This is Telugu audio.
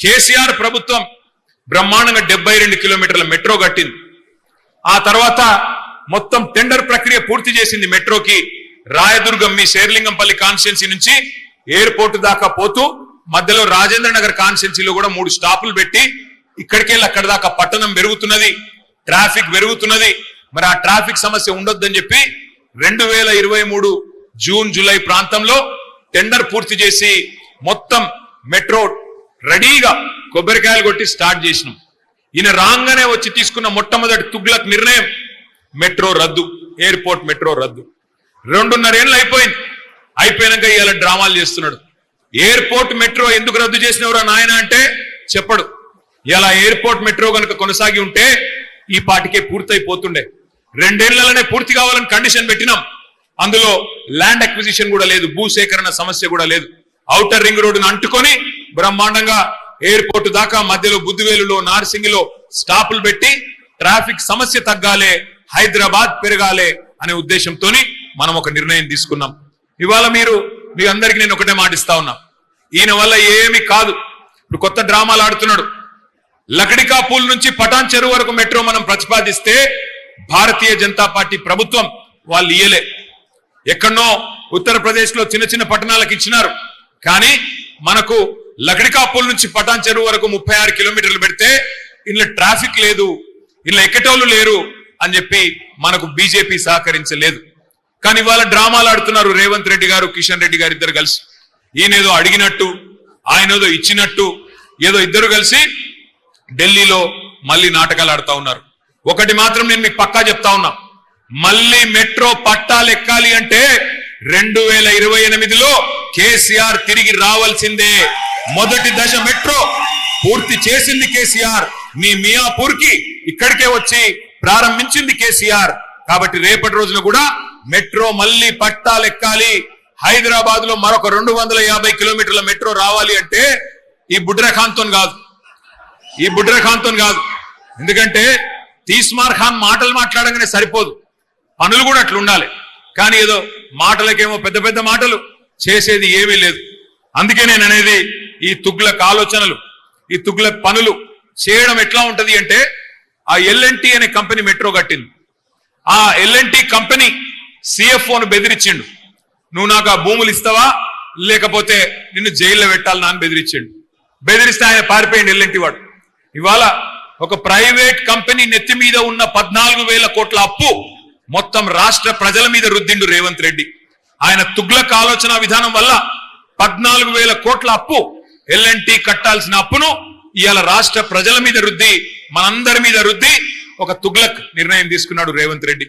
కేసీఆర్ ప్రభుత్వం బ్రహ్మాండంగా 72 కిలోమీటర్ల మెట్రో కట్టింది. ఆ తర్వాత మొత్తం టెండర్ ప్రక్రియ పూర్తి చేసింది. మెట్రోకి రాయదుర్గం మీ శేర్లింగంపల్లి కాన్స్టిట్యున్సీ నుంచి ఎయిర్పోర్ట్ దాకా పోతూ మధ్యలో రాజేంద్ర నగర్ కాన్స్టిట్యున్సీలో కూడా 3 స్టాపులు పెట్టి ఇక్కడికెళ్ళి అక్కడ దాకా పట్టణం పెరుగుతున్నది, ట్రాఫిక్ పెరుగుతున్నది. మరి ఆ ట్రాఫిక్ సమస్య ఉండొద్దని చెప్పి 2023 జూన్ జూలై ప్రాంతంలో టెండర్ పూర్తి చేసి మొత్తం మెట్రో రెడీగా కొబ్బరికాయలు కొట్టి స్టార్ట్ చేసినాం. ఈయన రాగానే వచ్చి తీసుకున్న మొట్టమొదటి తుగ్లక్ నిర్ణయం మెట్రో రద్దు, ఎయిర్పోర్ట్ మెట్రో రద్దు. 2.5 ఏళ్ళు అయిపోయింది. అయిపోయినాక ఇవాళ డ్రామాలు చేస్తున్నాడు. ఎయిర్పోర్ట్ మెట్రో ఎందుకు రద్దు చేసినవరా నాయన అంటే చెప్పడు. ఇలా ఎయిర్పోర్ట్ మెట్రో కనుక కొనసాగి ఉంటే ఈ పాటికే పూర్తయిపోతుండే. 2 ఏళ్లలోనే పూర్తి కావాలని కండిషన్ పెట్టినాం. అందులో ల్యాండ్ అక్విజిషన్ కూడా లేదు, భూసేకరణ సమస్య కూడా లేదు. ఔటర్ రింగ్ రోడ్డును అంటుకొని బ్రహ్మాండంగా ఎయిర్పోర్ట్ దాకా మధ్యలో బుద్దివేలులో నార్సింగిలో స్టాపులు పెట్టి ట్రాఫిక్ సమస్య తగ్గాలే, హైదరాబాద్ పెరగాలే అనే ఉద్దేశంతో మనం ఒక నిర్ణయం తీసుకున్నాం. ఇవాళ మీ అందరికీ నేను ఒకటే మాటిస్తా ఉన్నా, ఈయన వల్ల ఏమి కాదు. ఇప్పుడు కొత్త డ్రామాలు ఆడుతున్నాడు. లకడికా పూల్ నుంచి పటాన్ చెరువు వరకు మెట్రో మనం ప్రతిపాదిస్తే భారతీయ జనతా పార్టీ ప్రభుత్వం వాళ్ళు ఇయ్యలే. ఎక్కడనో ఉత్తరప్రదేశ్ లో చిన్న చిన్న పట్టణాలకు ఇచ్చినారు. కానీ మనకు లకడికా పూల్ నుంచి పటాన్ చెరువు వరకు 36 కిలోమీటర్లు పెడితే ఇందులో ట్రాఫిక్ లేదు, ఇందులో ఎక్కటోళ్ళు లేరు అని చెప్పి మనకు బీజేపీ సహకరించలేదు. కానీ ఇవాళ డ్రామాలు ఆడుతున్నారు రేవంత్ రెడ్డి గారు, కిషన్ రెడ్డి గారు ఇద్దరు కలిసి. ఈయనేదో అడిగినట్టు, ఆయనేదో ఇచ్చినట్టు, ఏదో ఇద్దరు కలిసి ఢిల్లీలో మళ్ళీ నాటకాలు ఆడుతా ఉన్నారు. ఒకటి మాత్రం నేను మీకు పక్కా చెప్తా ఉన్నా, మళ్ళీ మెట్రో పట్టాలు ఎక్కాలి అంటే 2028లో కేసీఆర్ తిరిగి రావాల్సిందే. మొదటి దశ మెట్రో పూర్తి చేసింది కేసీఆర్. మీ మియాపూర్ కి ఇక్కడికే వచ్చి ప్రారంభించింది కేసీఆర్. కాబట్టి రేపటి రోజున కూడా మెట్రో మళ్ళీ పట్టాలు ఎక్కాలి. హైదరాబాద్ లో మరొక 250 కిలోమీటర్ల మెట్రో రావాలి అంటే ఈ బుడ్రఖాన్తో కాదు. ఎందుకంటే తీస్మార్ ఖాన్ మాటలు మాట్లాడగానే సరిపోదు, పనులు కూడా అట్లా ఉండాలి. కానీ ఏదో మాటలకేమో పెద్ద పెద్ద మాటలు, చేసేది ఏమీ లేదు. అందుకే నేను అనేది ఈ తుగ్లక్ ఆలోచనలు, ఈ తుగ్లక్ పనులు చేయడం ఎట్లా ఉంటది అంటే, ఆ ఎల్ఎన్టీ అనే కంపెనీ మెట్రో కట్టింది. ఆ ఎల్ఎన్టీ కంపెనీ సిఎఫ్ఓను బెదిరించిండు, నువ్వు నాకు ఆ భూములు ఇస్తావా లేకపోతే నిన్ను జైల్లో పెట్టాలని అని బెదిరించిండు. బెదిరిస్తే ఆయన పారిపోయింది ఎల్ఎన్టీ వాడు. ఇవాళ ఒక ప్రైవేట్ కంపెనీ నెత్తి మీద ఉన్న 14,000 కోట్ల అప్పు మొత్తం రాష్ట్ర ప్రజల మీద రుద్దిండు రేవంత్ రెడ్డి. ఆయన తుగ్లక్ ఆలోచన విధానం వల్ల 14,000 కోట్ల అప్పు, ఎల్ఎన్టీ కట్టాల్సిన అప్పును ఇవాళ రాష్ట్ర ప్రజల మీద రుద్ది, మనందరి మీద రుద్ది ఒక తుగ్లక్ నిర్ణయం తీసుకున్నాడు రేవంత్ రెడ్డి.